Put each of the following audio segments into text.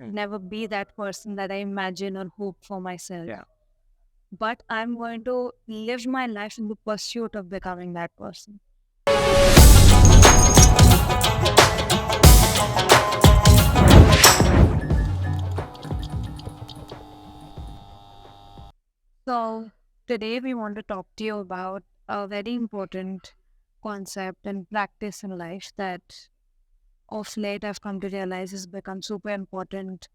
never be that person that I imagine or hope for myself. Yeah. But I'm going to live my life in the pursuit of becoming that person. So, today we want to talk to you about a very important concept and practice in life that of late I've come to realize has become super important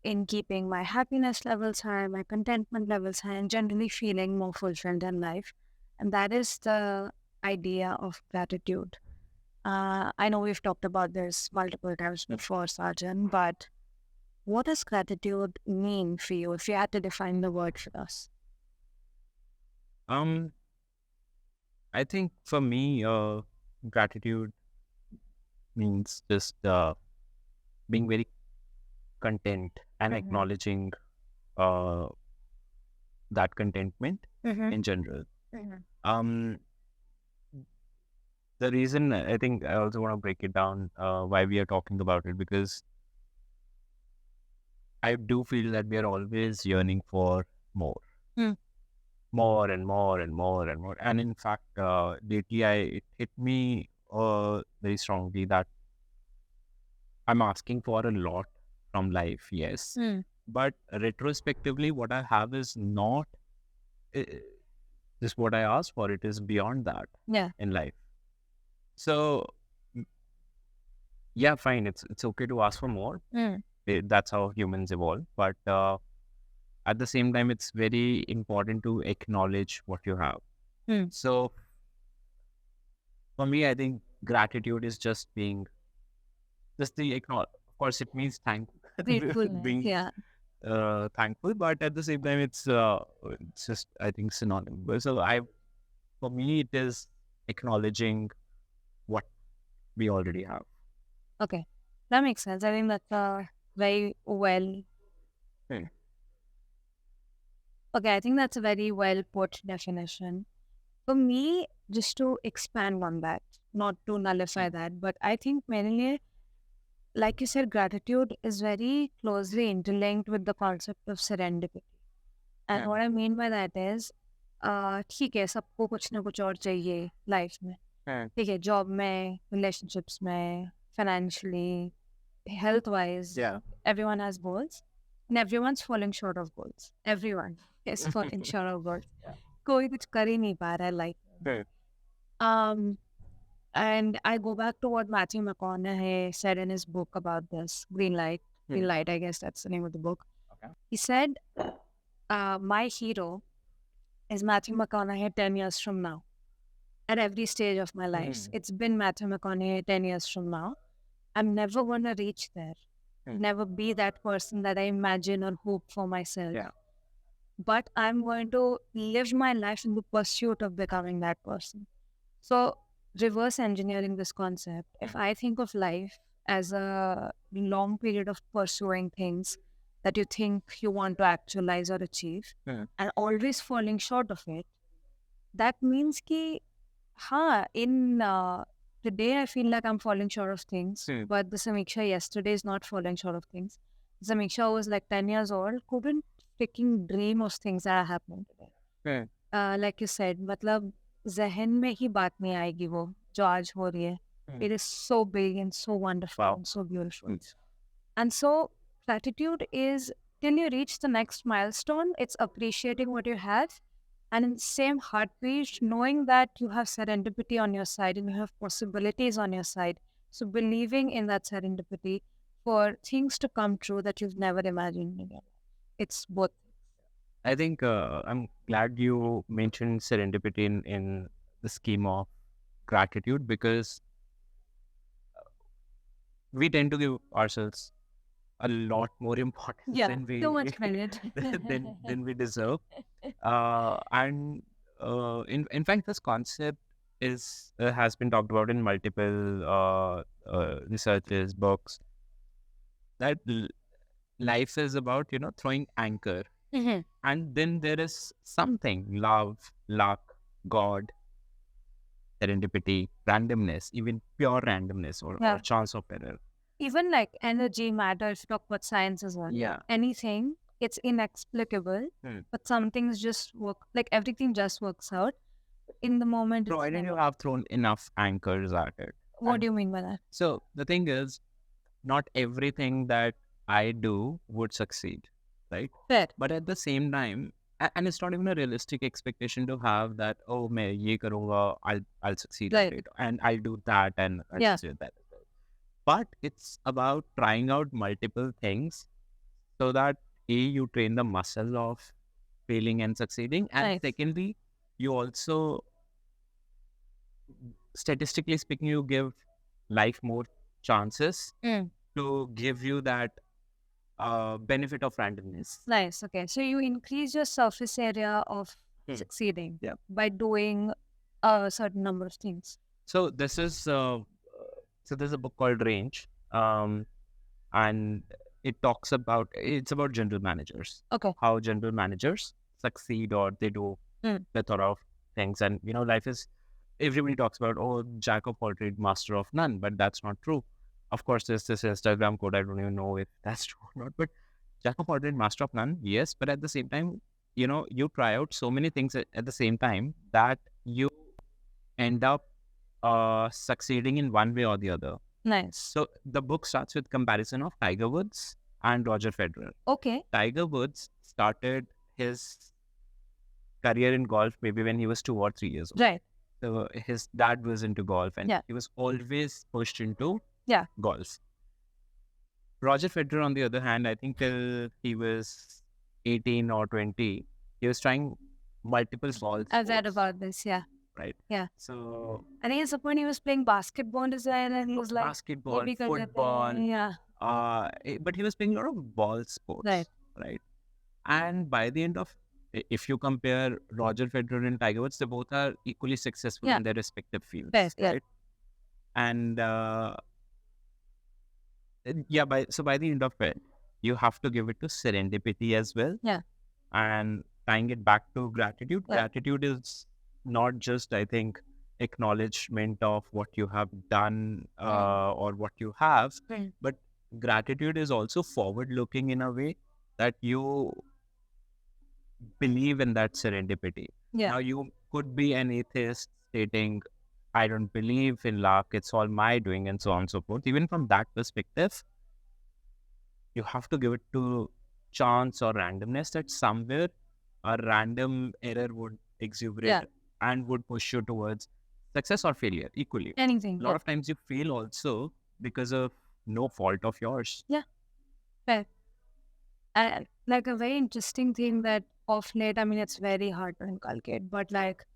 in keeping my happiness levels high, my contentment levels high, and generally feeling more fulfilled in life. And that is the idea of gratitude. I know we've talked about this multiple times before, Sajan, but what does gratitude mean for you if you had to define the word for us? Um, I think for me, gratitude means just being very content and acknowledging uh, that contentment Mm-hmm. in general. Mm-hmm. Um, the reason I think I also want to break it down why we are talking about it, because I do feel that we are always yearning for more, Mm. more and more and more and more. And in fact, lately it hit me very strongly that I'm asking for a lot from life, yes. Mm. But retrospectively, what I have is not uh, just what I asked for. It is beyond that Yeah. in life. So, m- yeah, fine. It's okay to ask for more. Mm. That's how humans evolve. But at the same time, it's very important to acknowledge what you have. Mm. So, for me, I think gratitude is just being just the acknowledge. Of course, it means thank Gratefulness. being Yeah. thankful, but at the same time it's just, I think, synonymous. So I for me it is acknowledging what we already have. Okay. That makes sense. I think that's a very well. Hmm. Okay, I think that's a very well put definition. For me, just to expand on that, not to nullify that, but I think mainly, like you said, gratitude is very closely interlinked with the concept of serendipity. And Yeah. what I mean by that is, ठीक है सबको कुछ ना कुछ और चाहिए life में. Hmm. ठीक है जॉब में, relationships में, financially, health wise, Yeah. everyone has goals and everyone's falling short of goals. Everyone is falling short of goals. Yeah. कोई कुछ कर ही नहीं पा रहा है लाइफ में. Hmm. Um, and I go back to what Matthew McConaughey said in his book about this, Green Light. Green Hmm. Light, I guess that's the name of the book. Okay. He said, my hero is Matthew McConaughey 10 years from now. At every stage of my life, it's been Matthew McConaughey 10 years from now. I'm never going to reach there, never be that person that I imagine or hope for myself. Yeah. But I'm going to live my life in the pursuit of becoming that person. So, reverse engineering this concept, if I think of life as a long period of pursuing things that you think you want to actualize or achieve, and always falling short of it, that means ki, today I feel like I'm falling short of things, but the Sameeksha yesterday is not falling short of things. Sameeksha was like 10 years old, couldn't freaking dream of things that are happening today. Like you said, मतलब जहन में ही बात नहीं आएगी वो जो आज हो रही है. It is so big and so wonderful Wow. and so beautiful. And so gratitude is till you reach the next milestone, it's appreciating what you have. And in the same heartbeat, knowing that you have serendipity on your side and you have possibilities on your side. So believing in that serendipity for things to come true that you've never imagined in your life. It's both. I think I'm glad you mentioned serendipity in the scheme of gratitude, because we tend to give ourselves a lot more importance Yeah, than too we much credit. than we deserve. And in fact, this concept is has been talked about in multiple researches, books, that life is about, throwing anchor, Mhm. and then there is something, love, luck, God, serendipity, randomness, even pure randomness or Yeah. chance of error. even like energy, matter, if you talk about science as well. Yeah. Anything, it's inexplicable, but some things just work, like everything just works out. In the moment, it's Provided you never. have thrown enough anchors at it. What do you mean by that? So the thing is, not everything that I do would succeed, right? Fair. But at the same time, and it's not even a realistic expectation to have that, oh, मैं ये करूँगा, I'll succeed at Right. it, and I'll do that, and I'll Yeah. succeed at that as well. But it's about trying out multiple things so that you train the muscle of failing and succeeding, and Right. secondly, you also, statistically speaking, you give life more chances to give you that benefit of randomness. Nice. Okay. So you increase your surface area of succeeding by doing a certain number of things. So this is so there's a book called Range, and it's about general managers. Okay. How general managers succeed, or they do plethora of things, and life is, everybody talks about, oh, jack of all trades, master of none, but that's not true. Of course, there's this Instagram quote, I don't even know if that's true or not, but jack of all trades, master of none, yes, but at the same time, you try out so many things at the same time that you end up succeeding in one way or the other. Nice. So the book starts with comparison of Tiger Woods and Roger Federer. Okay. Tiger Woods started his career in golf maybe when he was 2 or 3 years old. Right. So his dad was into golf, and he was always pushed into golf. Roger Federer, on the other hand, I think till he was 18 or 20, he was trying multiple balls. I've read about this, right? Yeah. So I think at some point he was playing basketball as well, and he was like, basketball, "Ye bhi kar lete hain." football, Yeah. but he was playing a lot of ball sports, right? And by the end of, if you compare Roger Federer and Tiger Woods, they both are equally successful in their respective fields, right? And by the end of it, you have to give it to serendipity as well. Yeah. And tying it back to gratitude, gratitude is not just, I think, acknowledgement of what you have done or what you have, but gratitude is also forward looking in a way that you believe in that serendipity. Now, you could be an atheist stating, I don't believe in luck, it's all my doing, and so on and so forth. Even from that perspective, you have to give it to chance or randomness, that somewhere a random error would exuberate and would push you towards success or failure equally. Anything. A lot of times you fail also because of no fault of yours. Yeah. Fair. Like a very interesting thing that of late, I mean, it's very hard to inculcate, but like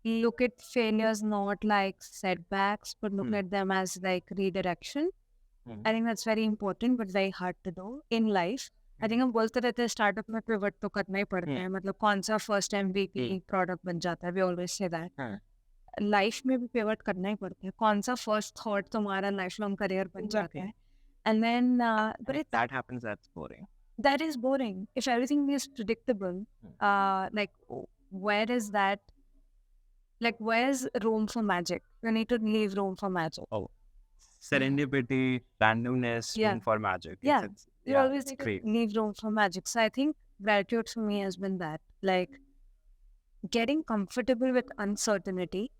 look at failures not like setbacks, but look at them as like redirection. I think that's very important, but very hard to do in life. I think हम बोलते रहते हैं startup में pivot तो करना ही पड़ता है, मतलब कौन सा फर्स्ट MVP प्रोडक्ट बन जाता है, we always say that. Life में भी पिवट करना ही पड़ता है, कौन सा फर्स्ट थॉट तुम्हारा लाइफ लॉन्ग करियर बन जाता है. And then but if that happens, that's boring. That is boring. If everything is predictable, like where is that? Like where's room for magic? You need to leave room for magic. Oh, serendipity, randomness, room for magic. Yeah, you always need great. to leave room for magic. So I think gratitude for me has been that, like getting comfortable with uncertainty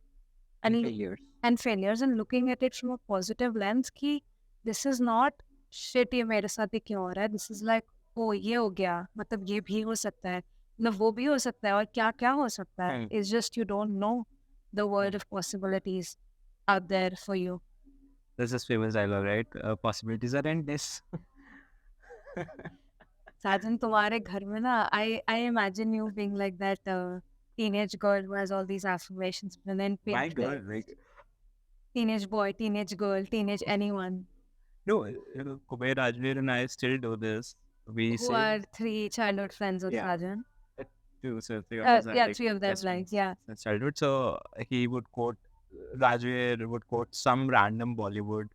and failures and looking at it from a positive lens. Ki this is not shit, ये मेरे साथ ही क्यों हो रहा है? This is like, oh, ये हो गया, मतलब ये भी हो सकता है, मतलब वो भी हो सकता है, और क्या क्या हो सकता है? It's just you don't know the world of possibilities out there for you. There's this famous dialogue, right? Possibilities are endless. Sajan, तुम्हारे घर में ना, I imagine you being like that teenage girl who has all these affirmations, and then My girl, like teenage boy, teenage girl, teenage anyone. No, Kuber, Rajveer and I still do this. We Who are 3 childhood friends of Sajan. Two, so 3 of us. Yeah, 3 of them, like, Since childhood. So he would quote, Rajveer would quote some random Bollywood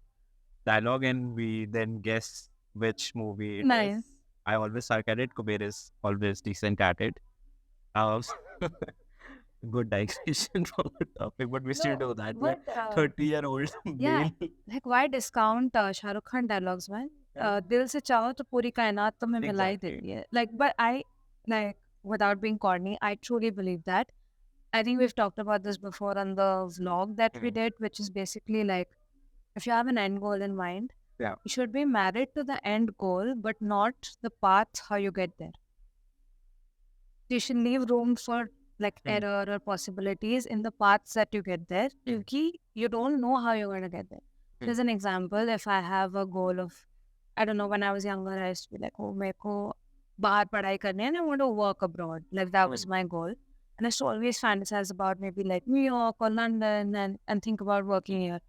dialogue, and we then guess which movie it is. I always suck at it. Kuber is always decent at it. good digression from the topic, but we still No, do that. We're but 30-year-old yeah, male. like why discount Shah Rukh Khan dialogues, man? दिल से चाहो तो पूरी कायनात तुम्हें मिला ही Exactly. देती है. Like, but I like without being corny, I truly believe that. I think we've talked about this before on the vlog that we did, which is basically like if you have an end goal in mind, Yeah. you should be married to the end goal, but not the path how you get there. You should leave room for like error or possibilities in the paths that you get there. Because you don't know how you're going to get there. Here's an example. If I have a goal of, I don't know, when I was younger, I used to be like, oh, meko bahar padhai karni hai and I want to work abroad. Like that was my goal. And I used to always fantasize about maybe like New York or London and think about working here.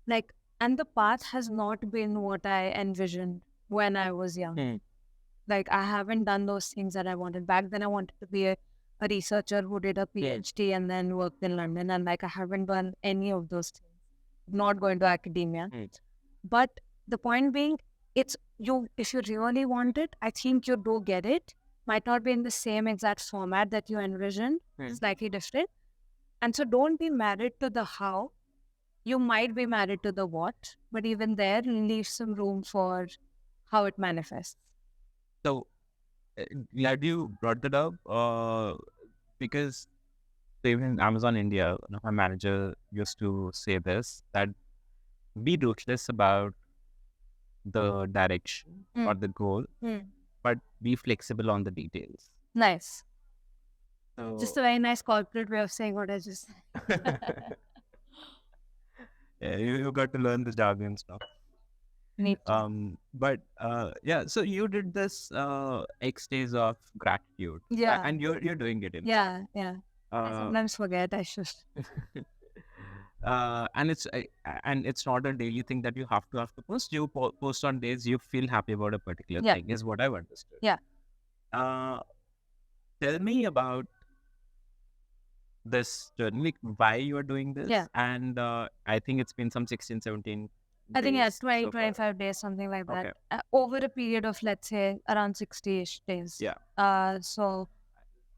Like, and the path has not been what I envisioned when I was young. Like, I haven't done those things that I wanted. Back then, I wanted to be a researcher who did a PhD and then worked in London. And like, I haven't done any of those things. Not going to academia. But the point being, it's you, if you really want it, I think you do get it. Might not be in the same exact format that you envisioned, slightly different. And so don't be married to the how. You might be married to the what, but even there, leave some room for how it manifests. So glad you brought that up because even in Amazon India, one of my manager used to say this, that be ruthless about the direction or the goal, but be flexible on the details. Nice. So, Just a very nice corporate way of saying what I just said. yeah, you got to learn the jargon stuff. Neat. But yeah, so you did this X days of gratitude. Yeah. And you're doing it in Yeah. I uh, sometimes forget. I should. and it's not a daily thing that you have to post. You post on days you feel happy about a particular Yeah. thing, is what I've understood. Yeah. Tell me about this journey, like why you are doing this. Yeah. And I think it's been some 16, 17 I think yeah, days 20, so far. 25 days, something like that. Okay. Over a period of, let's say, around 60-ish days. Yeah. So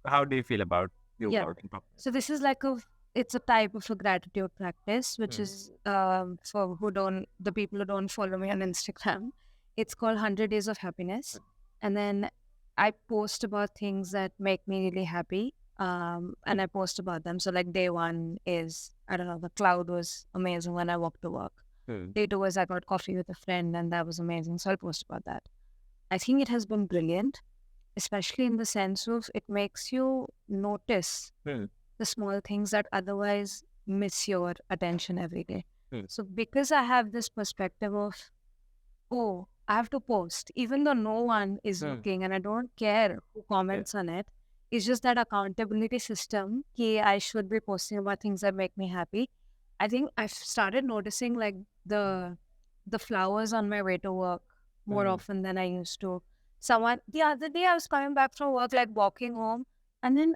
How do you feel about you Yeah. working properly? So this is like it's a type of a gratitude practice, which is for the people who don't follow me on Instagram, it's called 100 Days of Happiness. And then I post about things that make me really happy. And I post about them. So like day one is, I don't know, the cloud was amazing when I walked to work. Day two was I got coffee with a friend and that was amazing. So I'll post about that. I think it has been brilliant, especially in the sense of it makes you notice the small things that otherwise miss your attention every day. So because I have this perspective of, oh, I have to post, even though no one is looking and I don't care who comments on it, it's just that accountability system that I should be posting about things that make me happy. I think I've started noticing like the flowers on my way to work more often than I used to. The other day I was coming back from work, like walking home, and then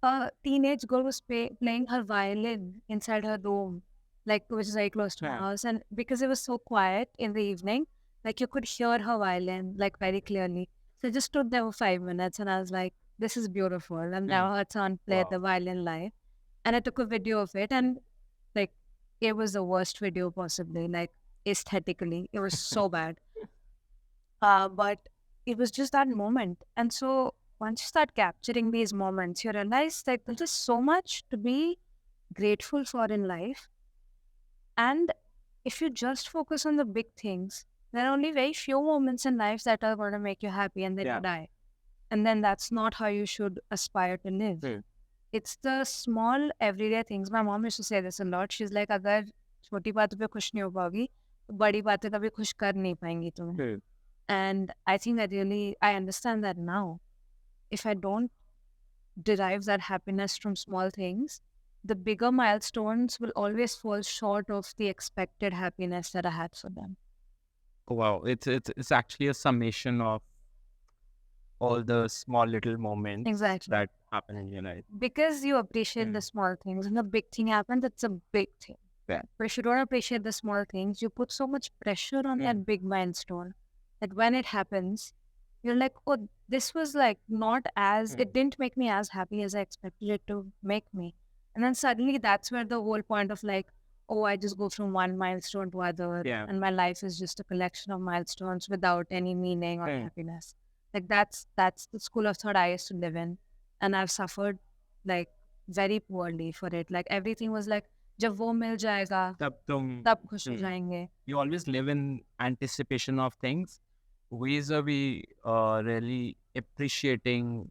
a teenage girl was playing her violin inside her room, like which is very close to my house. And because it was so quiet in the evening, like you could hear her violin like very clearly. So I just stood there for 5 minutes and I was like, this is beautiful. And now her son played the violin live. And I took a video of it and like it was the worst video possibly, like aesthetically. It was so bad. But it was just that moment. And so once you start capturing these moments, you realize that there's just so much to be grateful for in life. And if you just focus on the big things, there are only very few moments in life that are going to make you happy and then you die. And then that's not how you should aspire to live. It's the small everyday things. My mom used to say this a lot. She's like, अगर छोटी बातों पे खुश नहीं हो पाओगी, तो बड़ी बातें कभी खुश कर नहीं पाएंगी तुम्हें. And I think I understand that now. If I don't derive that happiness from small things, the bigger milestones will always fall short of the expected happiness that I had for them. Wow, it's actually a summation of all the small little moments that happen in your life. Because you appreciate the small things, and the big thing happens, it's a big thing. Yeah. But if you don't appreciate the small things, you put so much pressure on that big milestone that when it happens, you're like, oh, this was like not as, it didn't make me as happy as I expected it to make me. And then suddenly that's where the whole point of like, oh, I just go from one milestone to other, Yeah. and my life is just a collection of milestones without any meaning or happiness. Like that's the school of thought I used to live in, and I've suffered like very poorly for it. Like everything was like, जब वो मिल जाएगा तब खुश हो जाएंगे. You always live in anticipation of things, ways of really appreciating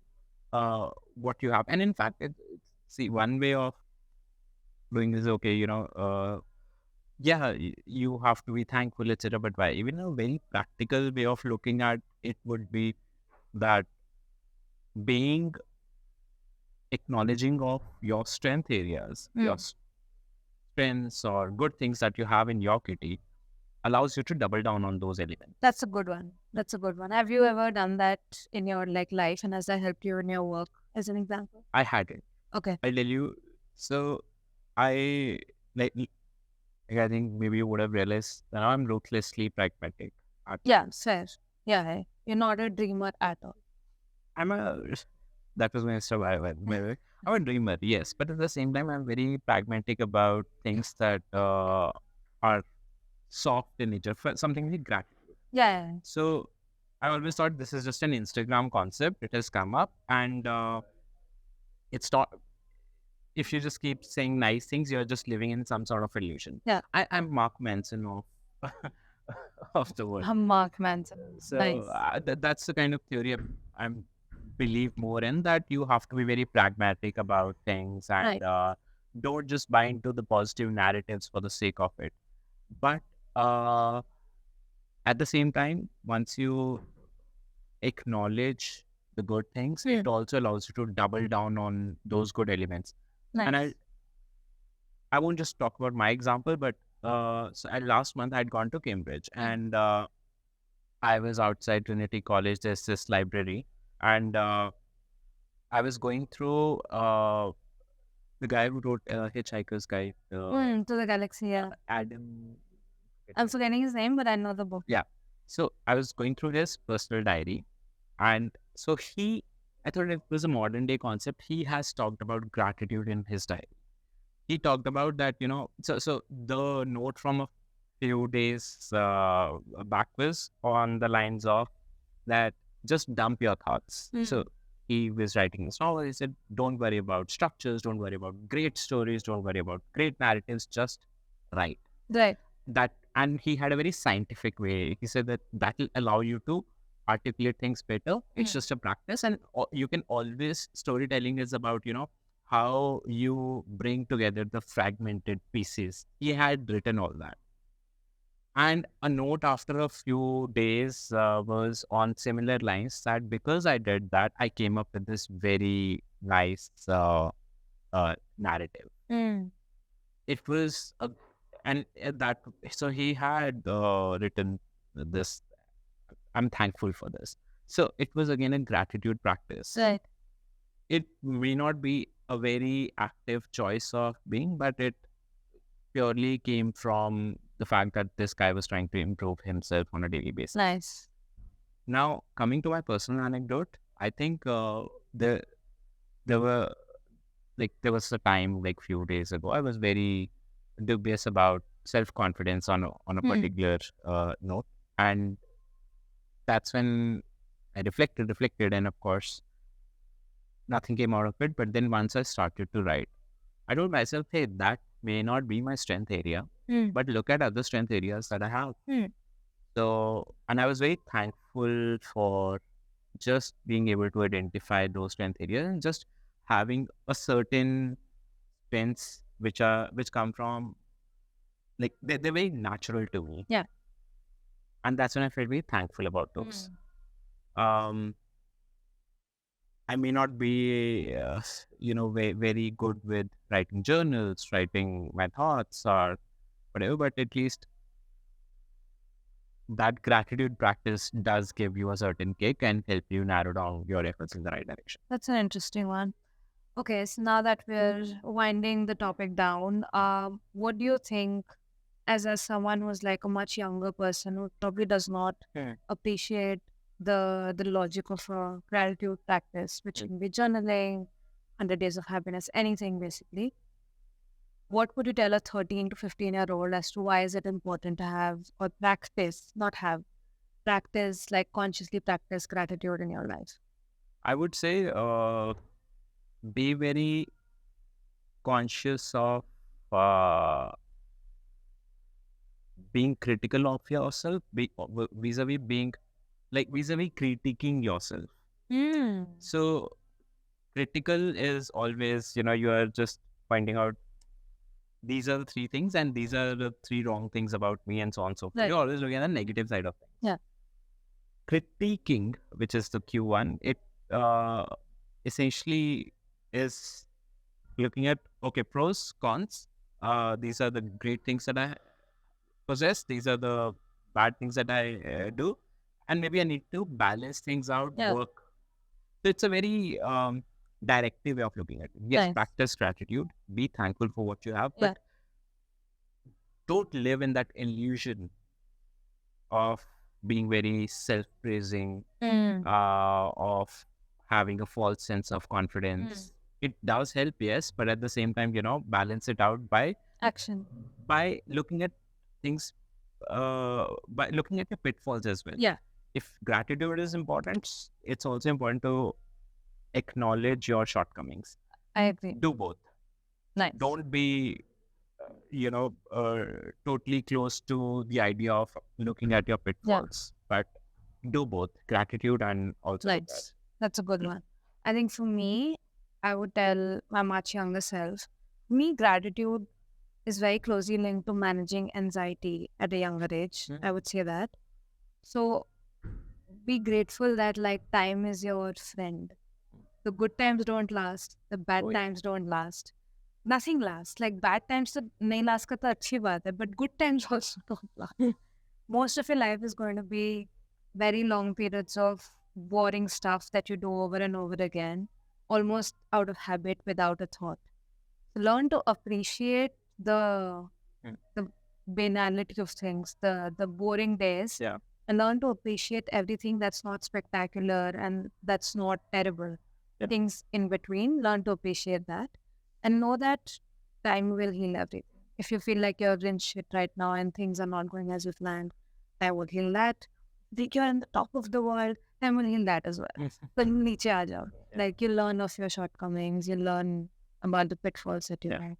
what you have. And in fact, see, one way of doing this, okay, yeah, you have to be thankful, etc. But why? Even a very practical way of looking at it would be that being acknowledging of your strength areas, your strengths or good things that you have in your kitty allows you to double down on those elements. That's a good one. That's a good one. Have you ever done that in your like life, and has that helped you in your work as an example? I had it. Okay. I'll tell you. So I I think maybe you would have realized that now I'm ruthlessly pragmatic. Yeah, fair. Yeah, hey. You're not a dreamer at all. I'm a that was my survival. I'm a dreamer, yes, but at the same time, I'm very pragmatic about things that are soft in nature. For something like gratitude. Yeah. So I always thought this is just an Instagram concept. It has come up, and it's not. If you just keep saying nice things, you're just living in some sort of illusion. Yeah. I'm Mark Manson of of the world. I'm Mark Manson. So Nice. that's the kind of theory I'm believe more in, that you have to be very pragmatic about things and Right. don't just buy into the positive narratives for the sake of it. But uh, at the same time, once you acknowledge the good things, it also allows you to double down on those good elements. Nice. And I won't just talk about my example, but so last month I'd gone to Cambridge, and I was outside Trinity College. There's this library, and I was going through the guy who wrote Hitchhiker's Guide. To the Galaxy, yeah. Adam. I'm forgetting his name, but I know the book. Yeah. So I was going through his personal diary, and so I thought it was a modern day concept. He has talked about gratitude in his diary. He talked about that, so the note from a few days back was on the lines of that, just dump your thoughts. So he was writing this novel. He said, don't worry about structures, don't worry about great stories, don't worry about great narratives, just write. Right. And he had a very scientific way. He said that will allow you to articulate things better. It's just a practice, and you can always, storytelling is about, how you bring together the fragmented pieces. He had written all that. And a note after a few days was on similar lines, that because I did that, I came up with this very nice narrative. It was, so he had written this, I'm thankful for this. So it was again a gratitude practice. Right. It may not be a very active choice of being, but it purely came from the fact that this guy was trying to improve himself on a daily basis. Nice. Now, coming to my personal anecdote, I think there was a time like few days ago, I was very dubious about self-confidence on a particular note, and that's when I reflected, and of course, nothing came out of it. But then once I started to write, I told myself, hey, that may not be my strength area, but look at other strength areas that I have. So, and I was very thankful for just being able to identify those strength areas and just having a certain strengths which come from, like, they're very natural to me. Yeah. And that's when I felt very thankful about those. I may not be, very good with writing journals, writing my thoughts or whatever, but at least that gratitude practice does give you a certain kick and help you narrow down your efforts in the right direction. That's an interesting one. Okay, so now that we're winding the topic down, what do you think, as someone who's like a much younger person who probably does not appreciate the logic of a gratitude practice, which can be journaling, 100 days of happiness, anything basically. What would you tell a 13 to 15-year-old as to why is it important to have or practice, not have, practice, like consciously practice gratitude in your life? I would say be very conscious of uh, being critical of yourself, vis-a-vis being like vis-a-vis critiquing yourself. Mm. So critical is always, you are just finding out these are the three things and these are the three wrong things about me and so on and so forth. Right. You're always looking at the negative side of things. Yeah. Critiquing, which is the Q1, it uh, essentially is looking at, okay, pros, cons. These are the great things that I possess. These are the bad things that I do. And maybe I need to balance things out, Yeah. work. So it's a very directive way of looking at it. Yes, Nice. practice gratitude, be thankful for what you have, Yeah. but don't live in that illusion of being very self-praising, of having a false sense of confidence. It does help, yes, but at the same time, balance it out Action. by looking at things, by looking at your pitfalls as well. Yeah. If gratitude is important, it's also important to acknowledge your shortcomings. I agree. Do both. Nice. Don't be totally close to the idea of looking at your pitfalls, but do both gratitude and also look Nice. That's a good one. I think for me, I would tell my much younger self, me, gratitude is very closely linked to managing anxiety at a younger age. I would say that. So be grateful that like time is your friend. The good times don't last. The bad times don't last. Nothing lasts. Like bad times तो नहीं last का तो अच्छी बात है, but good times also don't last. Most of your life is going to be very long periods of boring stuff that you do over and over again, almost out of habit without a thought. So learn to appreciate the banality of things, the boring days, Yeah. and learn to appreciate everything that's not spectacular and that's not terrible. Yeah. Things in between, learn to appreciate that, and know that time will heal everything. If you feel like you're in shit right now and things are not going as you planned, time will heal that. Think you're on the top of the world, time will heal that as well. But niche aa jao. Like you learn of your shortcomings, you learn about the pitfalls that you have.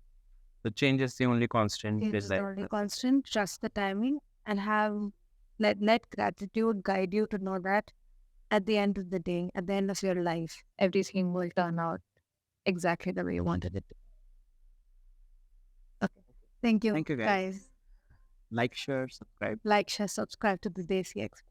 The change is the only constant. Change is is the like only constant. Trust the timing and have let gratitude guide you to know that at the end of the day, at the end of your life, everything will turn out exactly the way you wanted it to. Okay. Thank you, Thank you, guys. guys. Like, share, subscribe. Like, share, subscribe to the Desi Expats.